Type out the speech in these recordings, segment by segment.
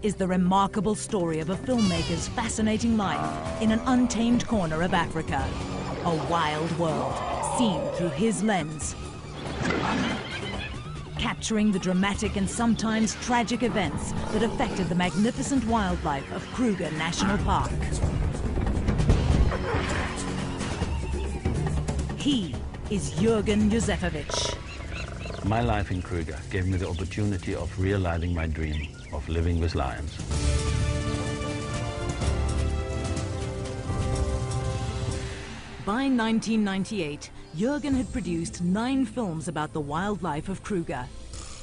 is the remarkable story of a filmmaker's fascinating life in an untamed corner of Africa. A wild world, seen through his lens. Capturing the dramatic and sometimes tragic events that affected the magnificent wildlife of Kruger National Park. He is Jürgen Józefowicz. My life in Kruger gave me the opportunity of realizing my dream of living with lions. By 1998, Jürgen had produced 9 films about the wildlife of Kruger.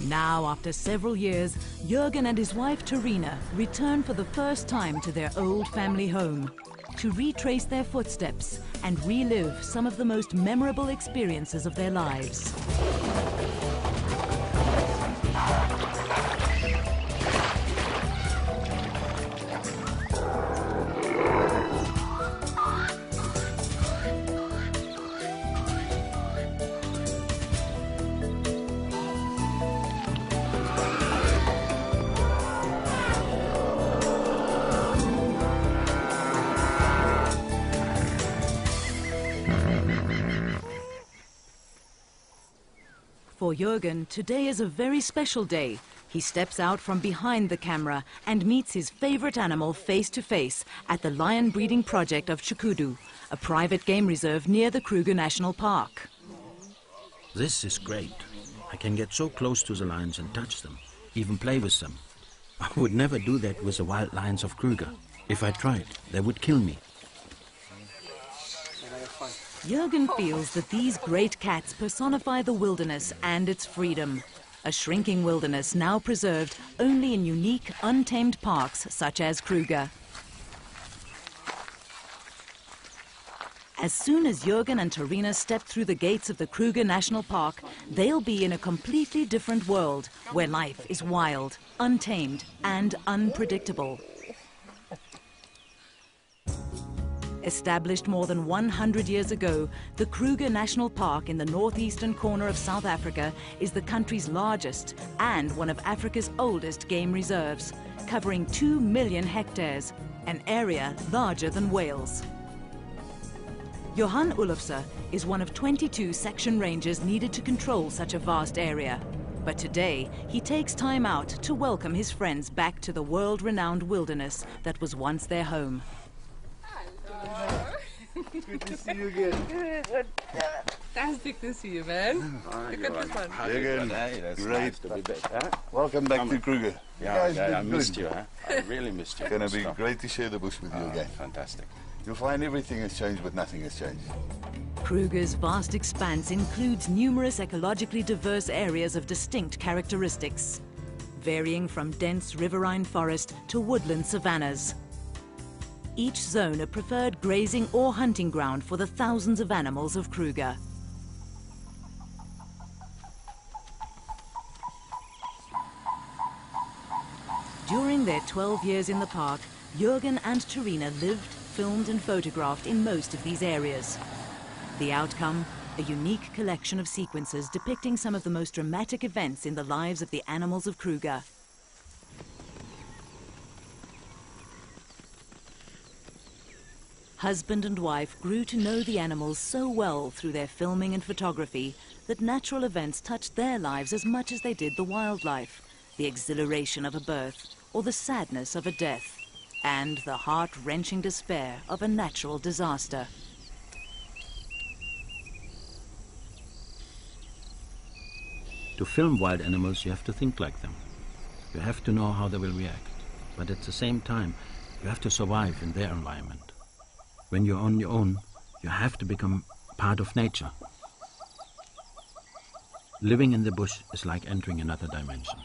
Now, after several years, Jürgen and his wife Terina return for the first time to their old family home to retrace their footsteps and relive some of the most memorable experiences of their lives. For Jürgen, today is a very special day. He steps out from behind the camera and meets his favorite animal face to face at the lion breeding project of Chukudu, a private game reserve near the Kruger National Park. This is great. I can get so close to the lions and touch them, even play with them. I would never do that with the wild lions of Kruger. If I tried, they would kill me. Jürgen feels that these great cats personify the wilderness and its freedom. A shrinking wilderness now preserved only in unique, untamed parks such as Kruger. As soon as Jürgen and Terina step through the gates of the Kruger National Park, they'll be in a completely different world where life is wild, untamed, and unpredictable. Established more than 100 years ago, the Kruger National Park in the northeastern corner of South Africa is the country's largest and one of Africa's oldest game reserves, covering 2 million hectares, an area larger than Wales. Johan Olofse is one of 22 section rangers needed to control such a vast area. But today, he takes time out to welcome his friends back to the world-renowned wilderness that was once their home. Good to see you again. Good. Fantastic to see you, man. Look at this one. Again, That's great. nice to be back. Huh? Welcome back to Kruger. Yeah, I missed you. Huh? I really missed you. It's going to be great to share the bush with you again. Fantastic. You'll find everything has changed, but nothing has changed. Kruger's vast expanse includes numerous ecologically diverse areas of distinct characteristics, varying from dense riverine forest to woodland savannas. Each zone a preferred grazing or hunting ground for the thousands of animals of Kruger. During their 12 years in the park, Jürgen and Terina lived, filmed and photographed in most of these areas. The outcome, a unique collection of sequences depicting some of the most dramatic events in the lives of the animals of Kruger. Husband and wife grew to know the animals so well through their filming and photography that natural events touched their lives as much as they did the wildlife, the exhilaration of a birth or the sadness of a death, and the heart-wrenching despair of a natural disaster. To film wild animals, you have to think like them. You have to know how they will react. But at the same time, you have to survive in their environment. When you're on your own, you have to become part of nature. Living in the bush is like entering another dimension.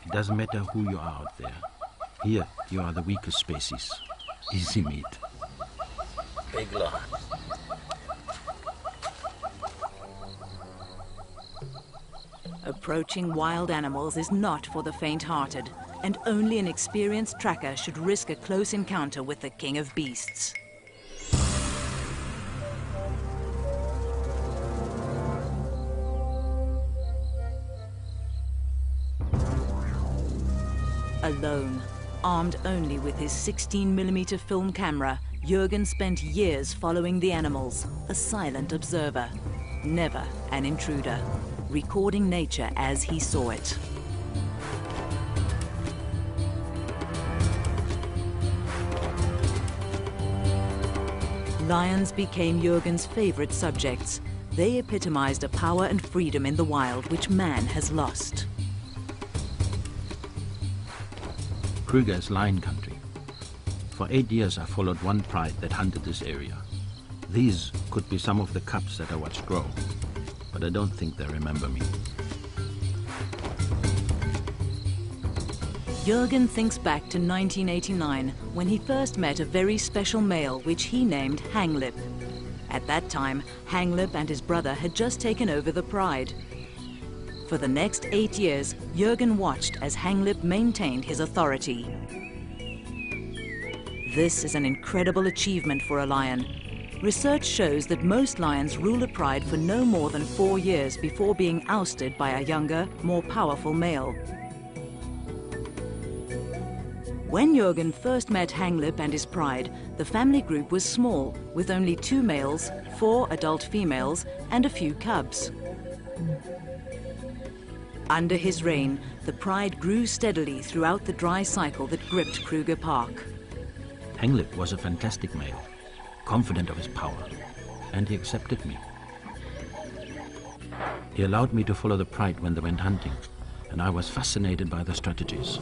It doesn't matter who you are out there. Here, you are the weakest species. Easy meat. Big lion. Approaching wild animals is not for the faint-hearted, and only an experienced tracker should risk a close encounter with the king of beasts. Alone, Armed only with his 16mm film camera, Jürgen spent years following the animals, a silent observer, never an intruder, recording nature as he saw it. Lions became Jürgen's favorite subjects. They epitomized a power and freedom in the wild which man has lost. Kruger is lion country. For 8 years I followed one pride that hunted this area. These could be some of the cubs that I watched grow, but I don't think they remember me. Jürgen thinks back to 1989, when he first met a very special male which he named Hanglip. At that time, Hanglip and his brother had just taken over the pride. For the next 8 years, Jürgen watched as Hanglip maintained his authority. This is an incredible achievement for a lion. Research shows that most lions rule a pride for no more than 4 years before being ousted by a younger, more powerful male. When Jürgen first met Hanglip and his pride, the family group was small, with only 2 males, 4 adult females, and a few cubs. Under his reign, the pride grew steadily throughout the dry cycle that gripped Kruger Park. Hanglip was a fantastic male, confident of his power, and he accepted me. He allowed me to follow the pride when they went hunting, and I was fascinated by their strategies.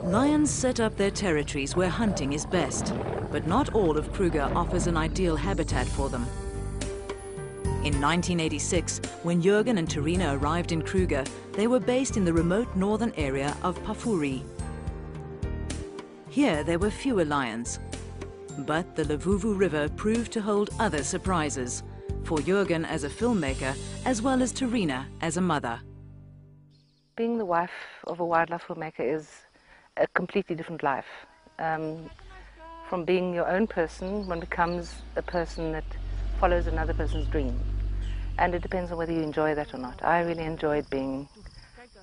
Lions set up their territories where hunting is best, but not all of Kruger offers an ideal habitat for them. In 1986, when Jürgen and Terina arrived in Kruger, they were based in the remote northern area of Pafuri. Here there were fewer lions, but the Levuvu River proved to hold other surprises, for Jürgen as a filmmaker, as well as Terina as a mother. Being the wife of a wildlife filmmaker is a completely different life. From being your own person, one becomes a person that follows another person's dream. And it depends on whether you enjoy that or not. I really enjoyed being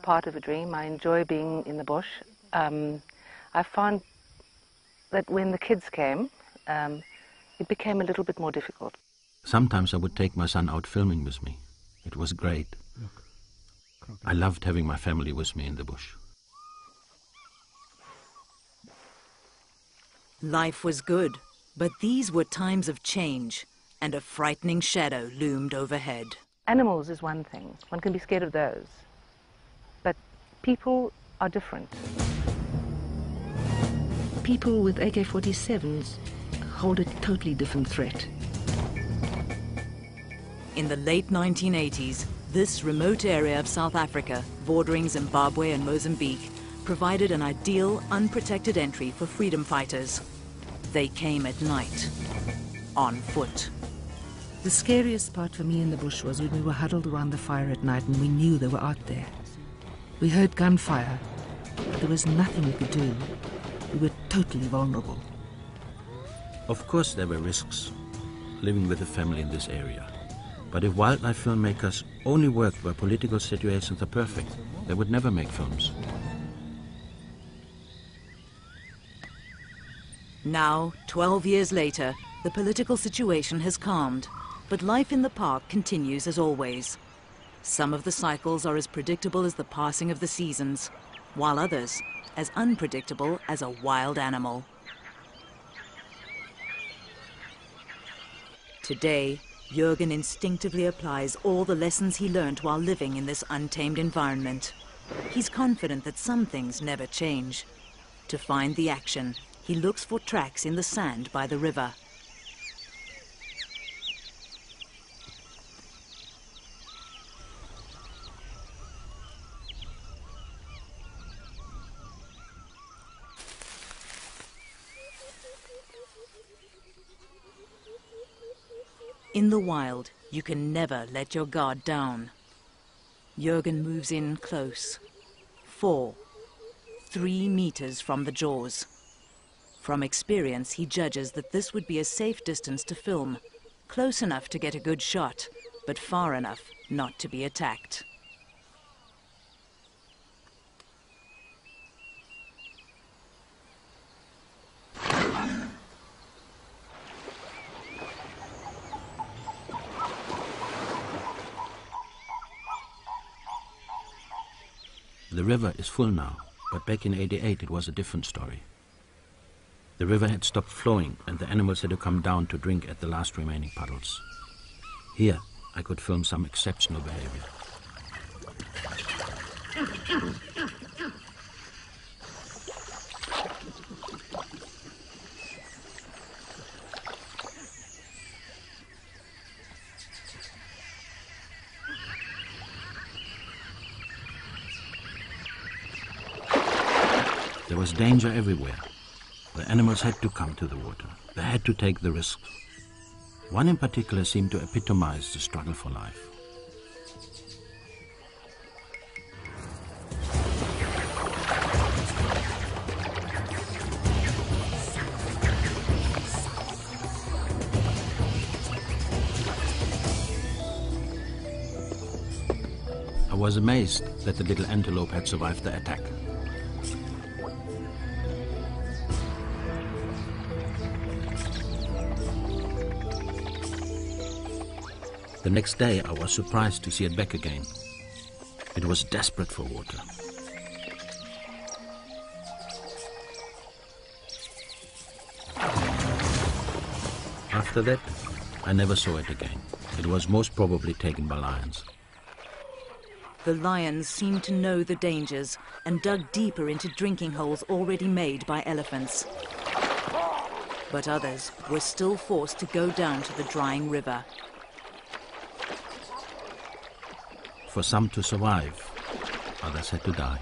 part of a dream. I enjoy being in the bush. I found that when the kids came, it became a little bit more difficult. Sometimes I would take my son out filming with me. It was great. I loved having my family with me in the bush. Life was good, but these were times of change, and a frightening shadow loomed overhead. Animals is one thing. One can be scared of those. But people are different. People with AK-47s hold a totally different threat. In the late 1980s, this remote area of South Africa, bordering Zimbabwe and Mozambique, provided an ideal, unprotected entry for freedom fighters. They came at night, on foot. The scariest part for me in the bush was when we were huddled around the fire at night and we knew they were out there. We heard gunfire, but there was nothing we could do. We were totally vulnerable. Of course there were risks, living with a family in this area. But if wildlife filmmakers only worked where political situations are perfect, they would never make films. Now, 12 years later, the political situation has calmed, but life in the park continues as always. Some of the cycles are as predictable as the passing of the seasons, while others as unpredictable as a wild animal. Today, Jürgen instinctively applies all the lessons he learned while living in this untamed environment. He's confident that some things never change. To find the action, he looks for tracks in the sand by the river. In the wild, you can never let your guard down. Jürgen moves in close. 4, 3 meters from the jaws. From experience, he judges that this would be a safe distance to film, close enough to get a good shot, but far enough not to be attacked. The river is full now, but back in '88 it was a different story. The river had stopped flowing and the animals had to come down to drink at the last remaining puddles. Here I could film some exceptional behavior. There was danger everywhere. The animals had to come to the water. They had to take the risk. One in particular seemed to epitomize the struggle for life. I was amazed that the little antelope had survived the attack. The next day I was surprised to see it back again. It was desperate for water. After that, I never saw it again. It was most probably taken by lions. The lions seemed to know the dangers and dug deeper into drinking holes already made by elephants. But others were still forced to go down to the drying river. For some to survive, others had to die.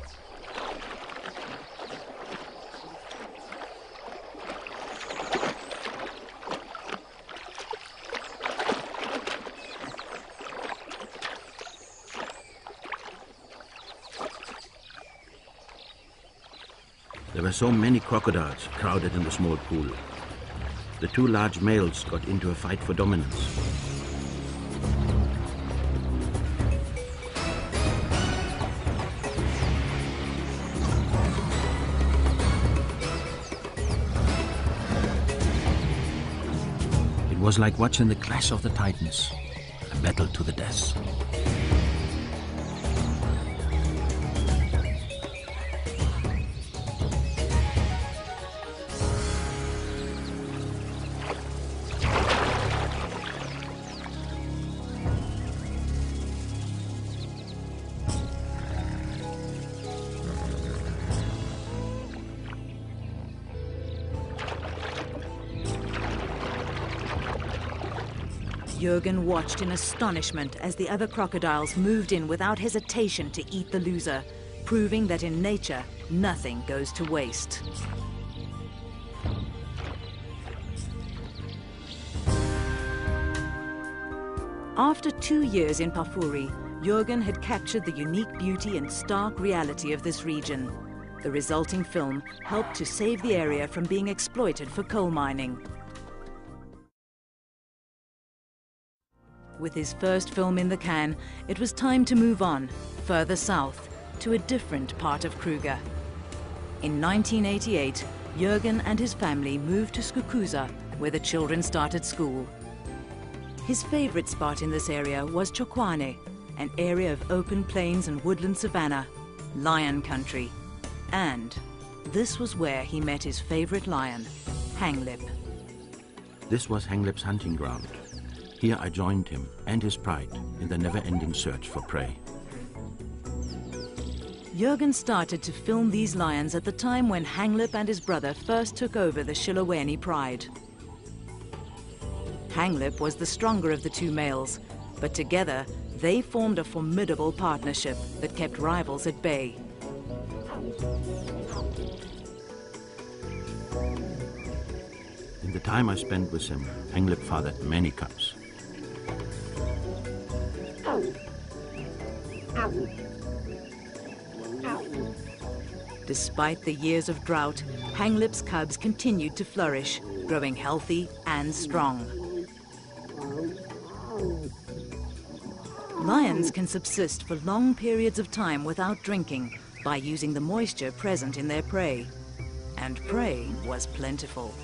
There were so many crocodiles crowded in the small pool. The two large males got into a fight for dominance. It was like watching the clash of the titans, a battle to the death. Jürgen watched in astonishment as the other crocodiles moved in without hesitation to eat the loser, proving that in nature, nothing goes to waste. After 2 years in Pafuri, Jürgen had captured the unique beauty and stark reality of this region. The resulting film helped to save the area from being exploited for coal mining. With his first film in the can, it was time to move on, further south, to a different part of Kruger. In 1988, Jürgen and his family moved to Skukuza, where the children started school. His favorite spot in this area was Chokwane, an area of open plains and woodland savanna, lion country. And this was where he met his favorite lion, Hanglip. This was Hanglip's hunting ground. Here I joined him and his pride in the never-ending search for prey. Jürgen started to film these lions at the time when Hanglip and his brother first took over the Shiloweni pride. Hanglip was the stronger of the two males, but together they formed a formidable partnership that kept rivals at bay. In the time I spent with him, Hanglip fathered many cubs. Despite the years of drought, Hanglip's cubs continued to flourish, growing healthy and strong. Lions can subsist for long periods of time without drinking by using the moisture present in their prey. And prey was plentiful.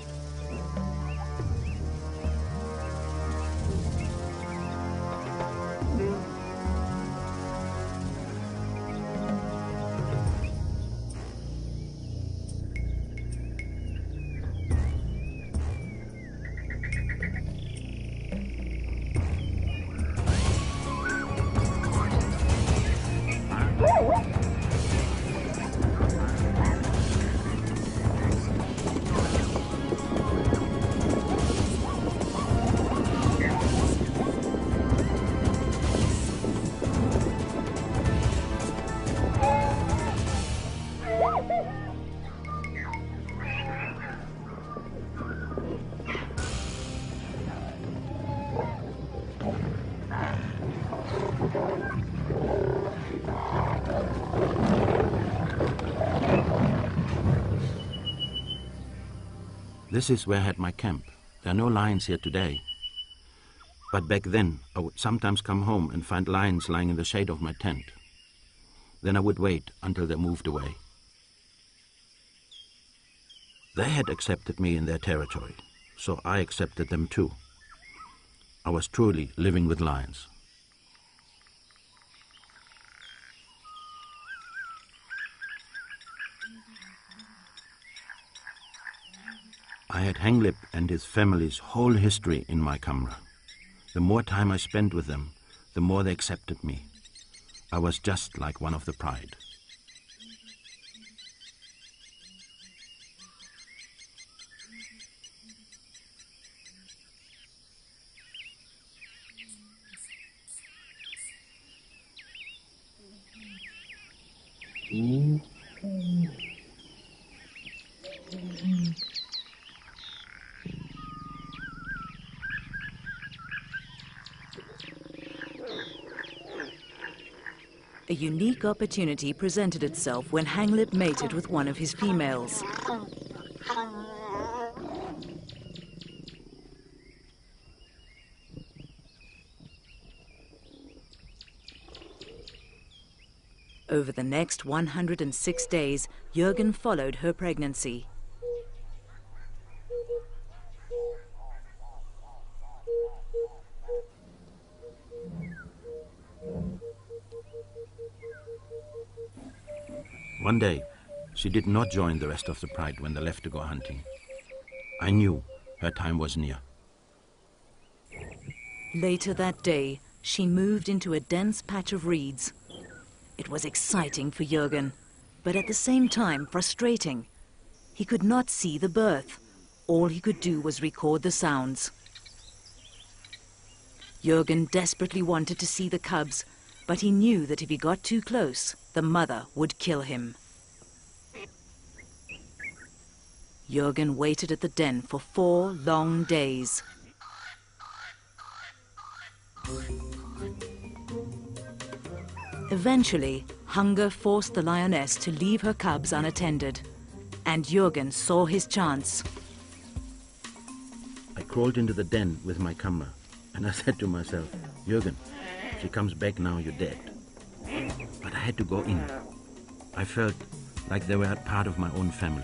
This is where I had my camp. There are no lions here today. But back then, I would sometimes come home and find lions lying in the shade of my tent. Then I would wait until they moved away. They had accepted me in their territory, so I accepted them too. I was truly living with lions. I had Hanglip and his family's whole history in my camera. The more time I spent with them, the more they accepted me. I was just like one of the pride. A unique opportunity presented itself when Hanglip mated with one of his females. Over the next 106 days, Jürgen followed her pregnancy. One day, she did not join the rest of the pride when they left to go hunting. I knew her time was near. Later that day, she moved into a dense patch of reeds. It was exciting for Jürgen, but at the same time frustrating. He could not see the birth. All he could do was record the sounds. Jürgen desperately wanted to see the cubs, but he knew that if he got too close, the mother would kill him. Jürgen waited at the den for 4 long days. Eventually, hunger forced the lioness to leave her cubs unattended, and Jürgen saw his chance. I crawled into the den with my camera, and I said to myself, Jürgen, if she comes back now, you're dead. But I had to go in. I felt like they were a part of my own family.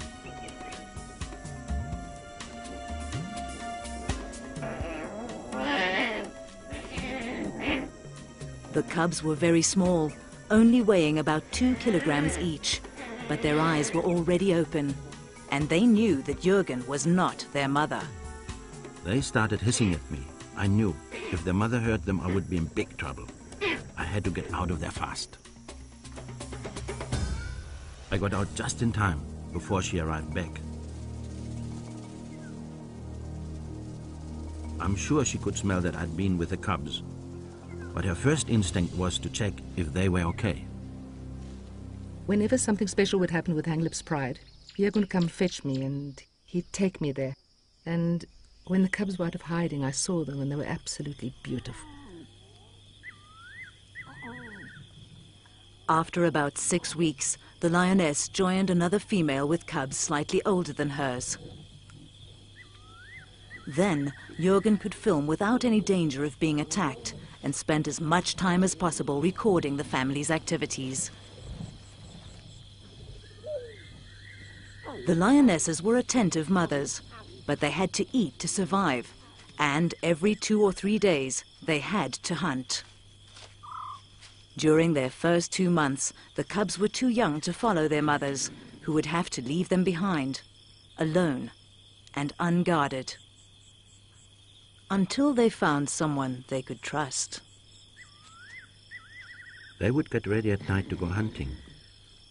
The cubs were very small, only weighing about 2 kilograms each, but their eyes were already open, and they knew that Jürgen was not their mother. They started hissing at me. I knew If their mother heard them, I would be in big trouble. I had to get out of there fast. I got out just in time before she arrived back. I'm sure she could smell that I'd been with the cubs, but her first instinct was to check if they were okay. Whenever something special would happen with Hanglip's Pride, Jürgen would come fetch me and he'd take me there. And when the cubs were out of hiding, I saw them and they were absolutely beautiful. After about 6 weeks, the lioness joined another female with cubs slightly older than hers. Then, Jürgen could film without any danger of being attacked and spent as much time as possible recording the family's activities. The lionesses were attentive mothers, but they had to eat to survive, and every 2 or 3 days they had to hunt. During their first 2 months, the cubs were too young to follow their mothers, who would have to leave them behind, alone and unguarded, until they found someone they could trust. They would get ready at night to go hunting,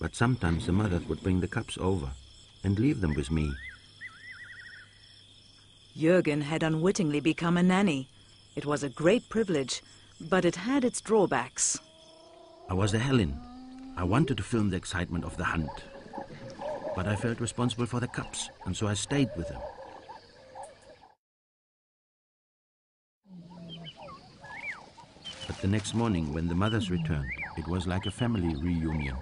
but sometimes the mothers would bring the cubs over and leave them with me. Jürgen had unwittingly become a nanny. It was a great privilege, but it had its drawbacks. I was a Helen. I wanted to film the excitement of the hunt, but I felt responsible for the cubs, and so I stayed with them. But the next morning, when the mothers returned, it was like a family reunion.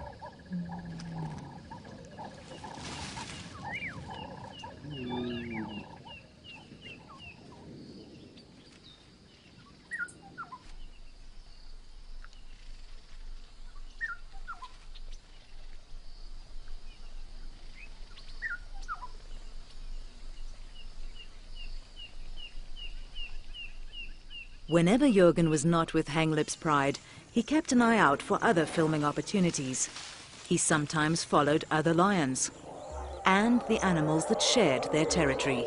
Whenever Jürgen was not with Hanglip's Pride, he kept an eye out for other filming opportunities. He sometimes followed other lions and the animals that shared their territory.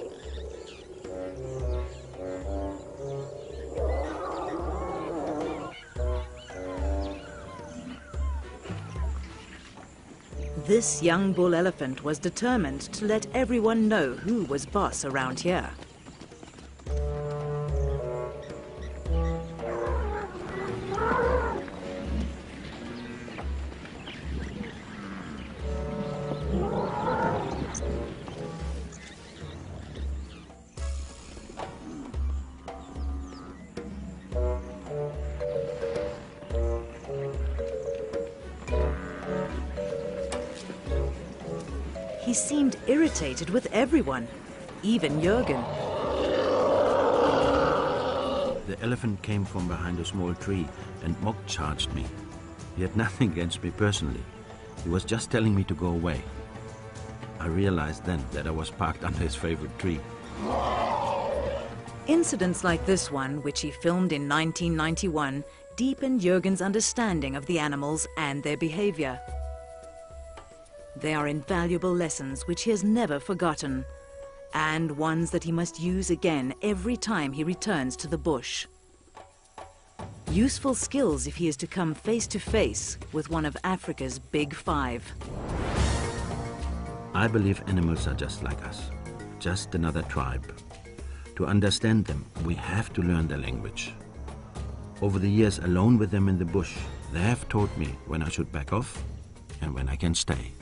This young bull elephant was determined to let everyone know who was boss around here. He seemed irritated with everyone, even Jürgen. The elephant came from behind a small tree and mock charged me. He had nothing against me personally. He was just telling me to go away. I realized then that I was parked under his favorite tree. Incidents like this one, which he filmed in 1991, deepened Jürgen's understanding of the animals and their behavior. They are invaluable lessons which he has never forgotten, and ones that he must use again every time he returns to the bush. Useful skills if he is to come face to face with one of Africa's big five. I believe animals are just like us, just another tribe. To understand them, we have to learn their language. Over the years alone with them in the bush, they have taught me when I should back off and when I can stay.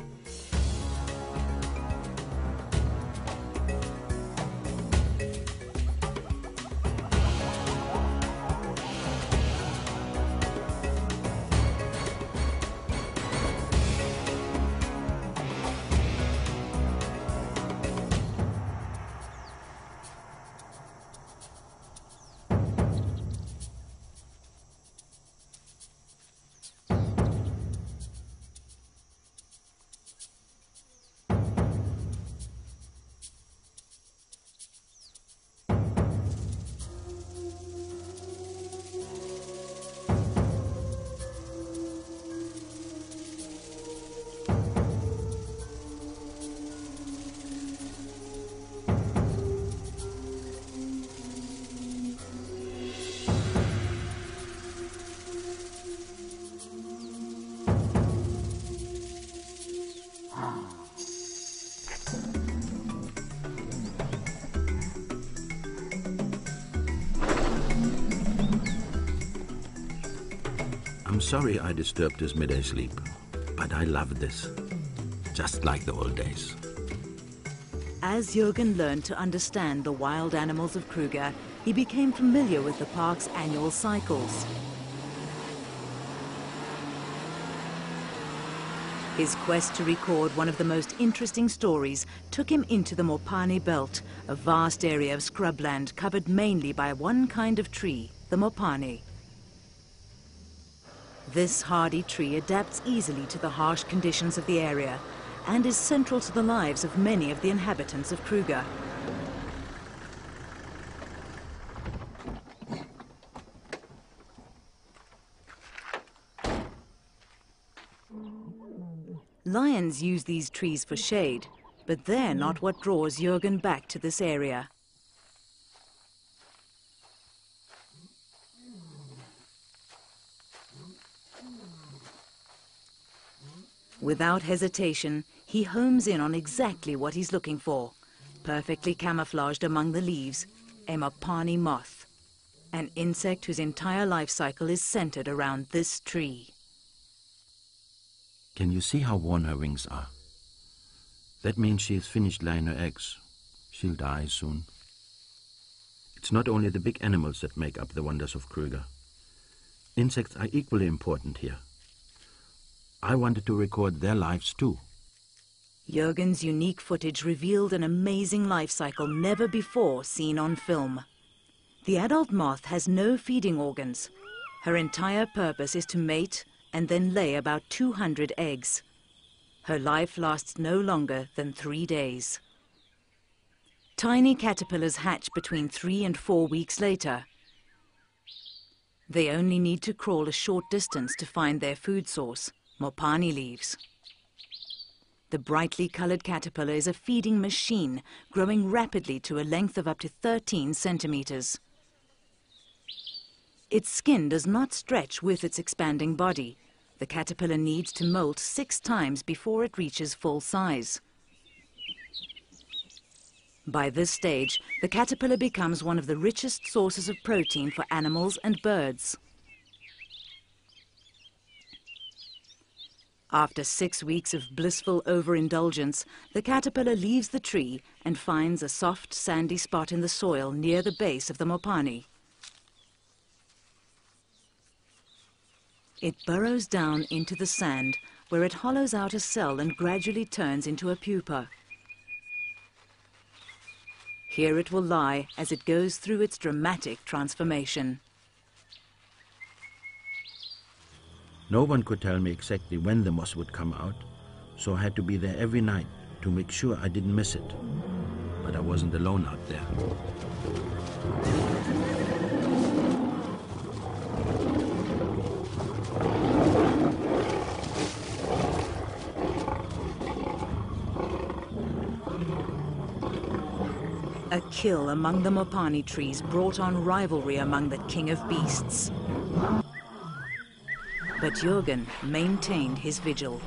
I'm sorry I disturbed his midday sleep, but I love this, just like the old days. As Jürgen learned to understand the wild animals of Kruger, he became familiar with the park's annual cycles. His quest to record one of the most interesting stories took him into the Mopani Belt, a vast area of scrubland covered mainly by one kind of tree, the Mopani. This hardy tree adapts easily to the harsh conditions of the area and is central to the lives of many of the inhabitants of Kruger. Lions use these trees for shade, but they're not what draws Jürgen back to this area. Without hesitation, he homes in on exactly what he's looking for, perfectly camouflaged among the leaves, a Mopani moth, an insect whose entire life cycle is centered around this tree. Can you see how worn her wings are? That means she has finished laying her eggs. She'll die soon. It's not only the big animals that make up the wonders of Kruger. Insects are equally important here. I wanted to record their lives too. Jürgen's unique footage revealed an amazing life cycle never before seen on film. The adult moth has no feeding organs. Her entire purpose is to mate and then lay about 200 eggs. Her life lasts no longer than 3 days. Tiny caterpillars hatch between 3 and 4 weeks later. They only need to crawl a short distance to find their food source, Mopani leaves. The brightly colored caterpillar is a feeding machine, growing rapidly to a length of up to 13 centimeters. Its skin does not stretch with its expanding body. The caterpillar needs to molt 6 times before it reaches full size. By this stage, the caterpillar becomes one of the richest sources of protein for animals and birds. After 6 weeks of blissful overindulgence, the caterpillar leaves the tree and finds a soft, sandy spot in the soil near the base of the Mopani. It burrows down into the sand, where it hollows out a cell and gradually turns into a pupa. Here it will lie as it goes through its dramatic transformation. No one could tell me exactly when the moth would come out, so I had to be there every night to make sure I didn't miss it. But I wasn't alone out there. A kill among the Mopani trees brought on rivalry among the king of beasts. But Jürgen maintained his vigil.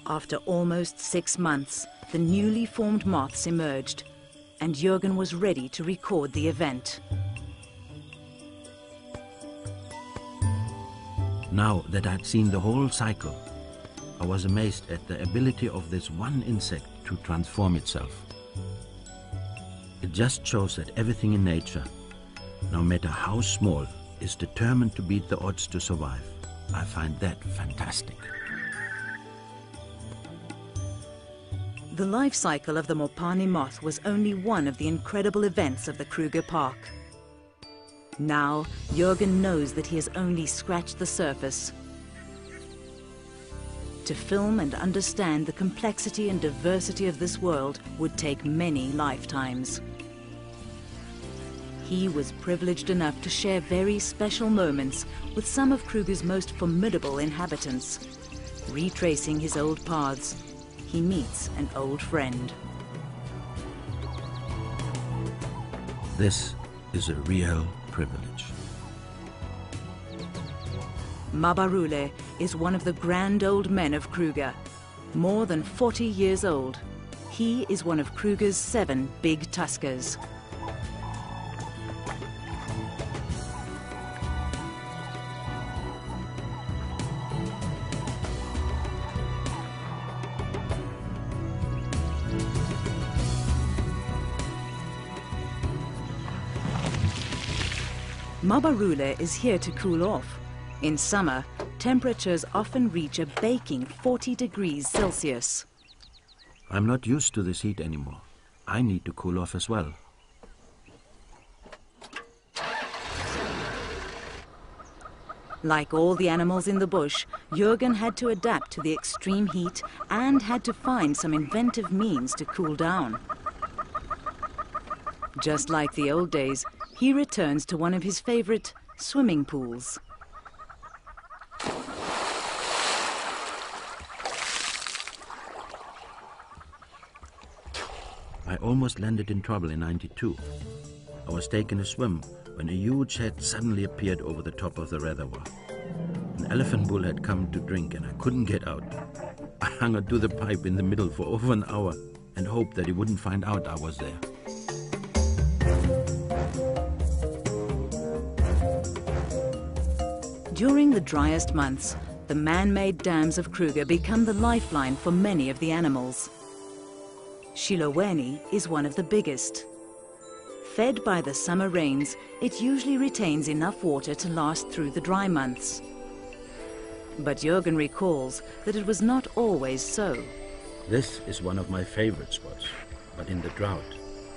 After almost 6 months, the newly formed moths emerged, and Jürgen was ready to record the event. Now that I'd seen the whole cycle, I was amazed at the ability of this one insect to transform itself. It just shows that everything in nature, no matter how small, is determined to beat the odds to survive. I find that fantastic. The life cycle of the Mopani moth was only one of the incredible events of the Kruger Park. Now, Jürgen knows that he has only scratched the surface. To film and understand the complexity and diversity of this world would take many lifetimes. He was privileged enough to share very special moments with some of Kruger's most formidable inhabitants. Retracing his old paths, he meets an old friend. This is a real privilege. Mabarule is one of the grand old men of Kruger. More than 40 years old, He is one of Kruger's 7 big tuskers. Mabarula is here to cool off. In summer, temperatures often reach a baking 40 degrees Celsius. I'm not used to this heat anymore. I need to cool off as well. Like all the animals in the bush, Jürgen had to adapt to the extreme heat and had to find some inventive means to cool down. Just like the old days, he returns to one of his favorite swimming pools. I almost landed in trouble in '92. I was taking a swim when a huge head suddenly appeared over the top of the reservoir. An elephant bull had come to drink and I couldn't get out. I hung onto the pipe in the middle for over an hour and hoped that he wouldn't find out I was there. During the driest months, the man-made dams of Kruger become the lifeline for many of the animals. Shiloweni is one of the biggest. Fed by the summer rains, it usually retains enough water to last through the dry months. But Jürgen recalls that it was not always so. This is one of my favorite spots, but in the drought,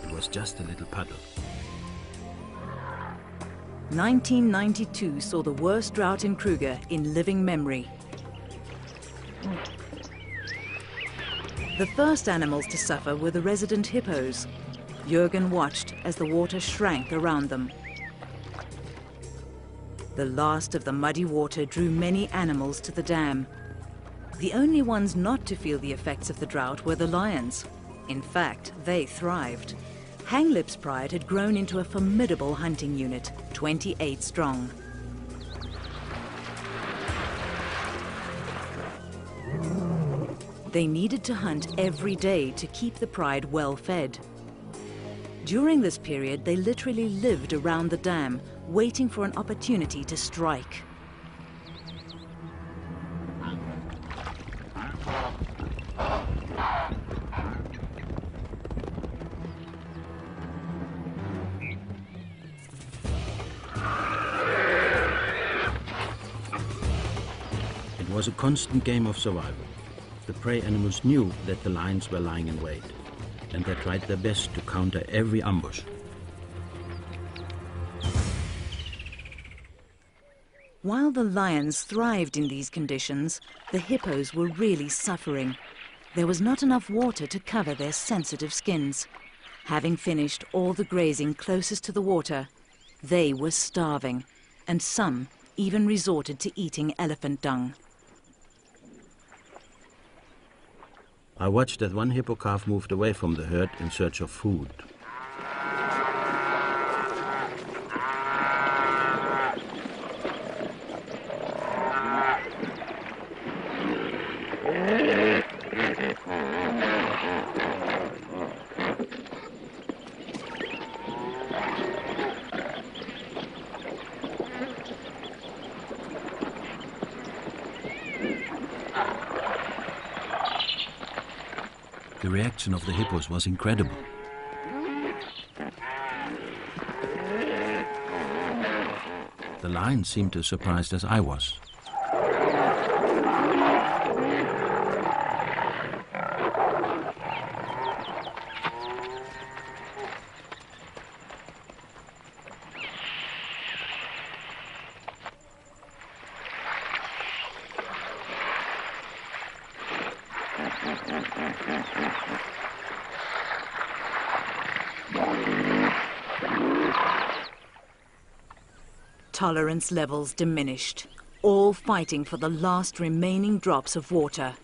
it was just a little puddle. 1992 saw the worst drought in Kruger in living memory. The first animals to suffer were the resident hippos. Jürgen watched as the water shrank around them. The last of the muddy water drew many animals to the dam. The only ones not to feel the effects of the drought were the lions. In fact, they thrived. Hanglip's pride had grown into a formidable hunting unit, 28 strong. They needed to hunt every day to keep the pride well fed. During this period, they literally lived around the dam, waiting for an opportunity to strike. It was a constant game of survival. The prey animals knew that the lions were lying in wait, and they tried their best to counter every ambush. While the lions thrived in these conditions, the hippos were really suffering. There was not enough water to cover their sensitive skins. Having finished all the grazing closest to the water, they were starving, and some even resorted to eating elephant dung. I watched as one hippo calf moved away from the herd in search of food. The reaction of the hippos was incredible. The lions seemed as surprised as I was. Tolerance levels diminished, all fighting for the last remaining drops of water.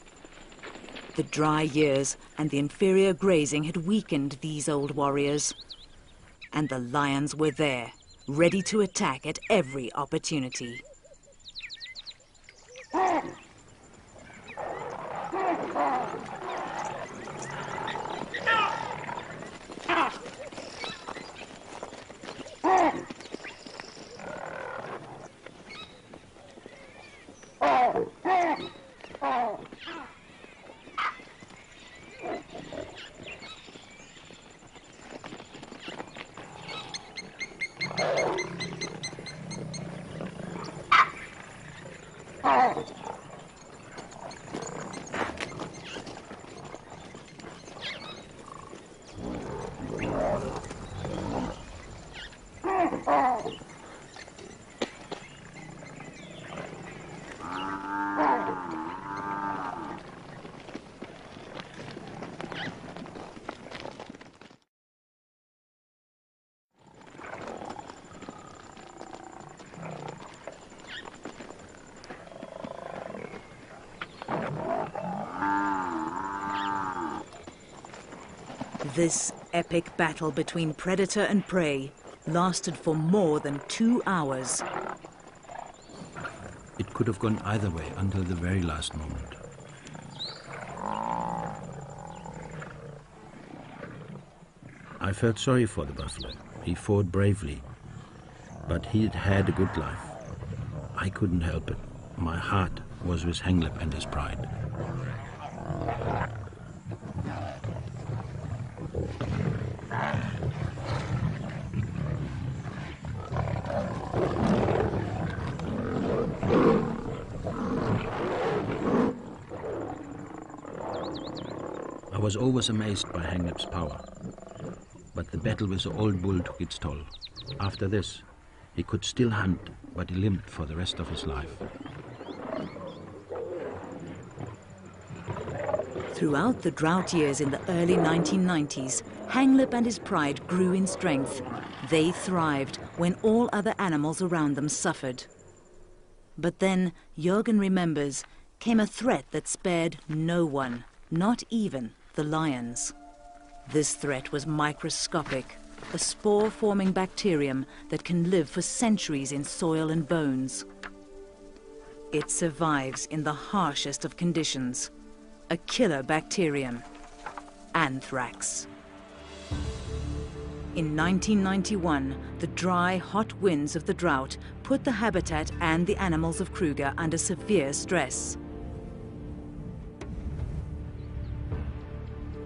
The dry years and the inferior grazing had weakened these old warriors. And the lions were there, ready to attack at every opportunity. This epic battle between predator and prey lasted for more than 2 hours. It could have gone either way until the very last moment. I felt sorry for the buffalo. He fought bravely, but he'd had a good life. I couldn't help it. My heart was with Hanglip and his pride. I was always amazed by Hanglip's power. But the battle with the old bull took its toll. After this, he could still hunt, but he limped for the rest of his life. Throughout the drought years in the early 1990s, Hanglip and his pride grew in strength. They thrived when all other animals around them suffered. But then, Jürgen remembers, came a threat that spared no one, not even the lions. This threat was microscopic, a spore-forming bacterium that can live for centuries in soil and bones. It survives in the harshest of conditions, a killer bacterium, anthrax. In 1991, the dry, hot winds of the drought put the habitat and the animals of Kruger under severe stress.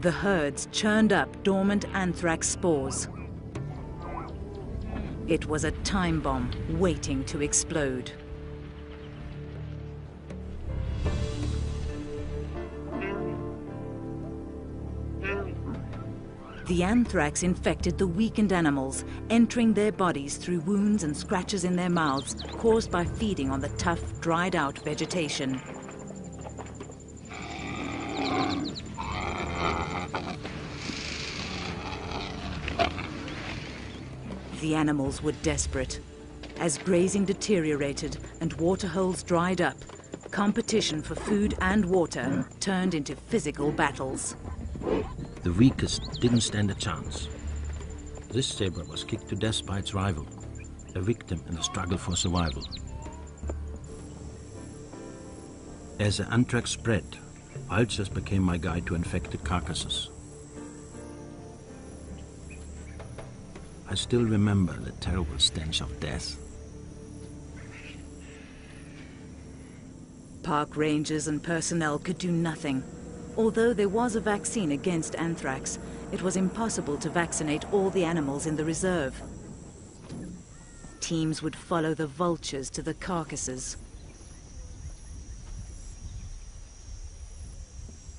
The herds churned up dormant anthrax spores. It was a time bomb waiting to explode. The anthrax infected the weakened animals, entering their bodies through wounds and scratches in their mouths caused by feeding on the tough, dried-out vegetation. The animals were desperate. As grazing deteriorated and waterholes dried up, competition for food and water turned into physical battles. The weakest didn't stand a chance. This zebra was kicked to death by its rival, a victim in the struggle for survival. As the anthrax spread, vultures became my guide to infected carcasses. I still remember the terrible stench of death. Park rangers and personnel could do nothing. Although there was a vaccine against anthrax, it was impossible to vaccinate all the animals in the reserve. Teams would follow the vultures to the carcasses.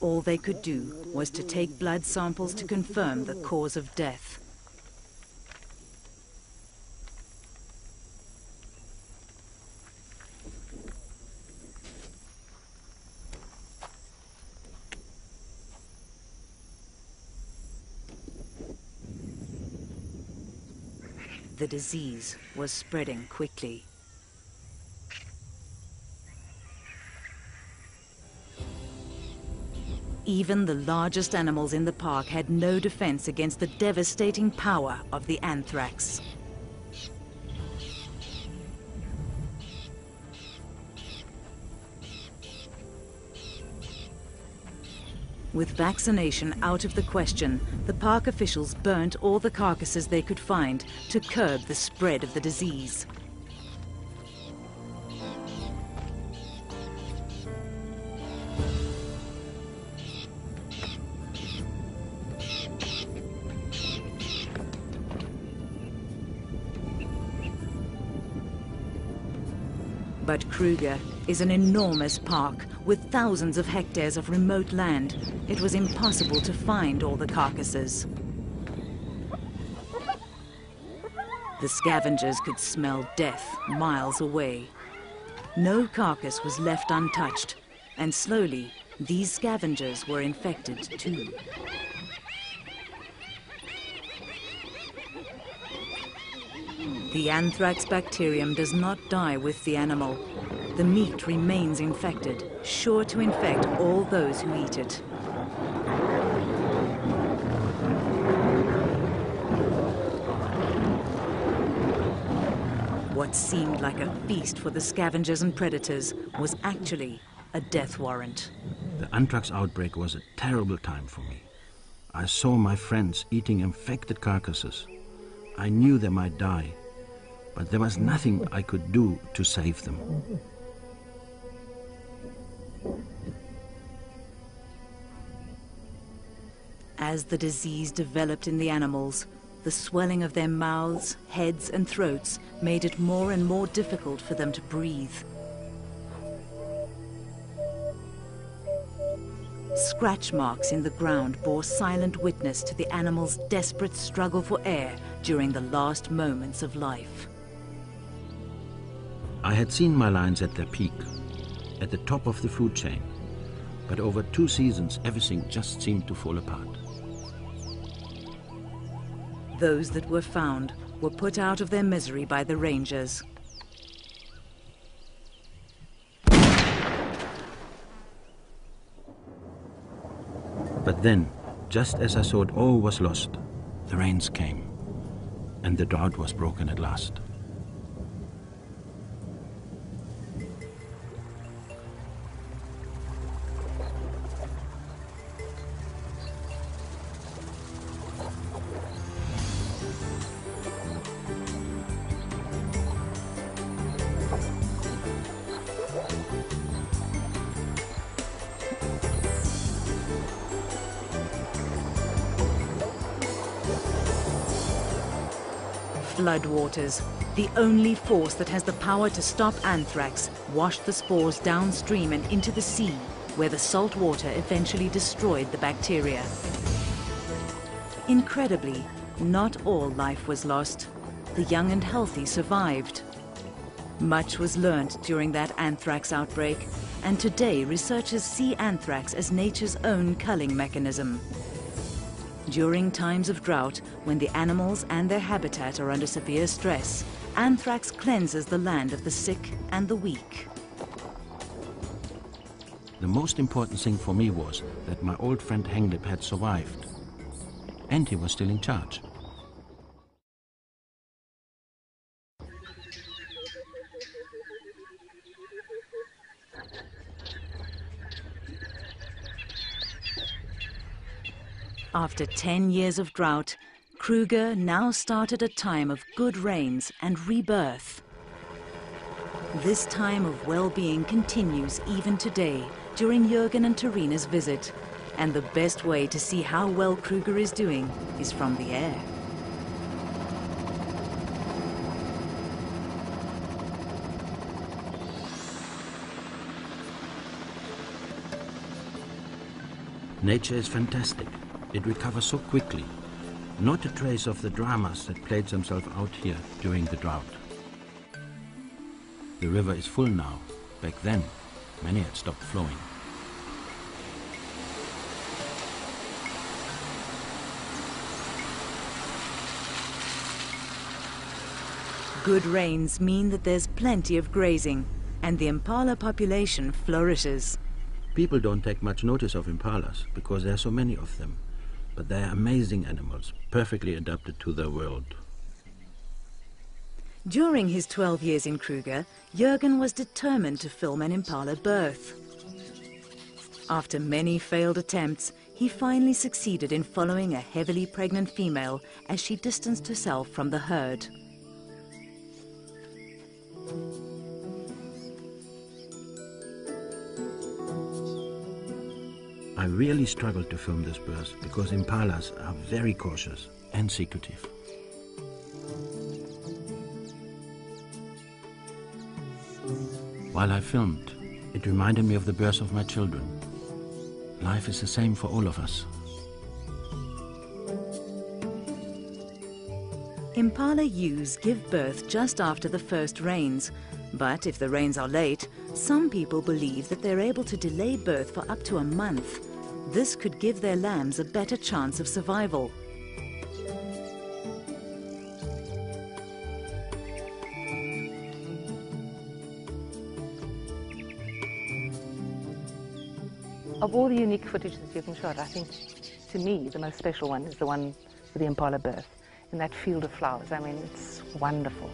All they could do was to take blood samples to confirm the cause of death. The disease was spreading quickly. Even the largest animals in the park had no defense against the devastating power of the anthrax. With vaccination out of the question, the park officials burnt all the carcasses they could find to curb the spread of the disease. But Kruger is an enormous park with thousands of hectares of remote land. It was impossible to find all the carcasses. The scavengers could smell death miles away. No carcass was left untouched, and slowly these scavengers were infected too. The anthrax bacterium does not die with the animal. The meat remains infected, sure to infect all those who eat it. What seemed like a feast for the scavengers and predators was actually a death warrant. The anthrax outbreak was a terrible time for me. I saw my friends eating infected carcasses. I knew they might die, but there was nothing I could do to save them. As the disease developed in the animals, the swelling of their mouths, heads and throats made it more and more difficult for them to breathe. Scratch marks in the ground bore silent witness to the animals' desperate struggle for air during the last moments of life. I had seen my lions at their peak, at the top of the food chain, but over 2 seasons everything just seemed to fall apart. Those that were found were put out of their misery by the rangers. But then, just as I thought all was lost, the rains came, and the drought was broken at last. Floodwaters, the only force that has the power to stop anthrax, washed the spores downstream and into the sea, where the salt water eventually destroyed the bacteria. Incredibly, not all life was lost. The young and healthy survived. Much was learned during that anthrax outbreak, and today researchers see anthrax as nature's own culling mechanism. During times of drought, when the animals and their habitat are under severe stress, anthrax cleanses the land of the sick and the weak. The most important thing for me was that my old friend Henglip had survived, and he was still in charge. After 10 years of drought, Kruger now started a time of good rains and rebirth. This time of well-being continues even today during Jürgen and Tarina's visit, and the best way to see how well Kruger is doing is from the air. Nature is fantastic. It recovers so quickly. Not a trace of the dramas that played themselves out here during the drought. The river is full now. Back then, many had stopped flowing. Good rains mean that there's plenty of grazing, and the impala population flourishes. People don't take much notice of impalas because there are so many of them. But they are amazing animals, perfectly adapted to their world. During his 12 years in Kruger, Jürgen was determined to film an impala birth. After many failed attempts, he finally succeeded in following a heavily pregnant female as she distanced herself from the herd. I really struggled to film this birth because impalas are very cautious and secretive. While I filmed, it reminded me of the birth of my children. Life is the same for all of us. Impala ewes give birth just after the first rains, but if the rains are late, some people believe that they're able to delay birth for up to a month. This could give their lambs a better chance of survival. Of all the unique footage that you can shot, I think, to me, the most special one is the one with the impala birth in that field of flowers. I mean, it's wonderful.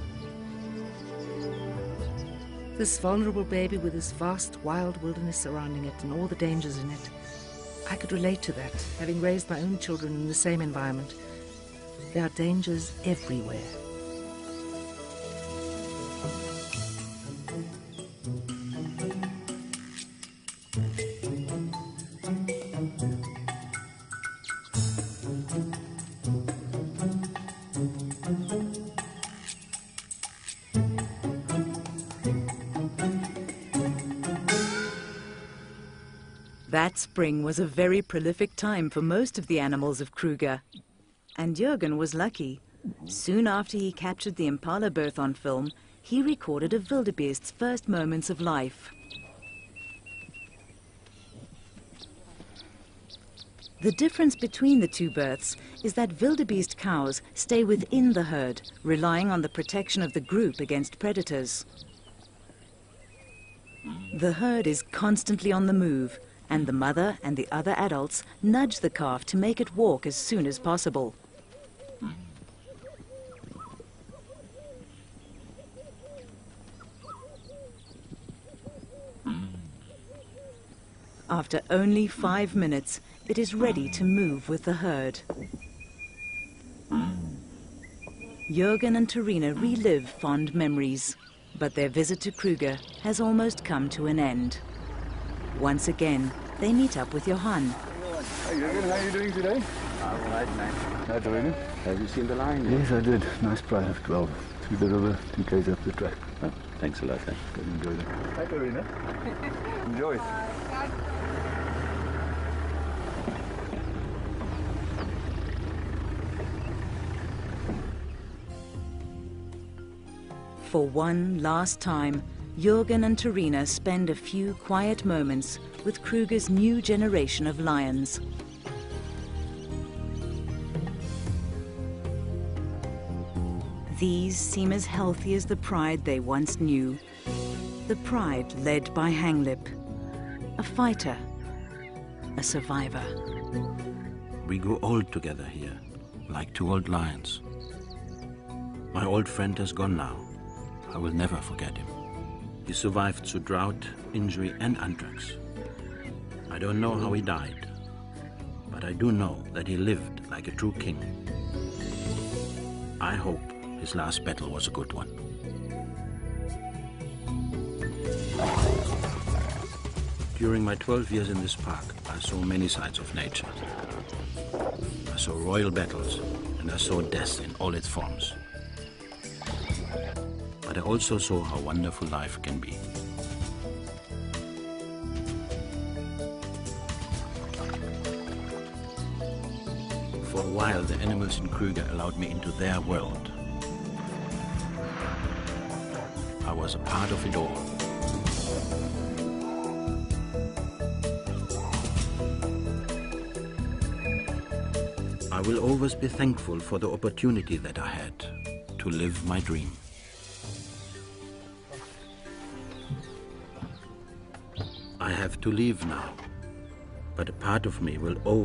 This vulnerable baby with this vast wild wilderness surrounding it and all the dangers in it. I could relate to that, having raised my own children in the same environment. There are dangers everywhere. That spring was a very prolific time for most of the animals of Kruger. And Jürgen was lucky. Soon after he captured the impala birth on film, he recorded a wildebeest's first moments of life. The difference between the two births is that wildebeest cows stay within the herd, relying on the protection of the group against predators. The herd is constantly on the move, and the mother and the other adults nudge the calf to make it walk as soon as possible. After only 5 minutes, it is ready to move with the herd. Jürgen and Terina relive fond memories, but their visit to Kruger has almost come to an end. Once again, they meet up with Johan. Hi Jürgen, how are you doing today? All right, man. Hi Terina. Have you seen the lion? Yes, I did. Nice pride of 12 through the river, 2 k's up the track. Oh, thanks a lot, man. Good, enjoy that. Hi Terina. Enjoy. For one last time, Jürgen and Terina spend a few quiet moments with Kruger's new generation of lions. These seem as healthy as the pride they once knew. The pride led by Hanglip, a fighter, a survivor. We grew old together here, like 2 old lions. My old friend has gone now. I will never forget him. He survived through drought, injury, and anthrax. I don't know how he died, but I do know that he lived like a true king. I hope his last battle was a good one. During my 12 years in this park, I saw many sides of nature. I saw royal battles, and I saw death in all its forms. But I also saw how wonderful life can be. For a while, the animals in Kruger allowed me into their world. I was a part of it all. I will always be thankful for the opportunity that I had to live my dream. I have to leave now, but a part of me will always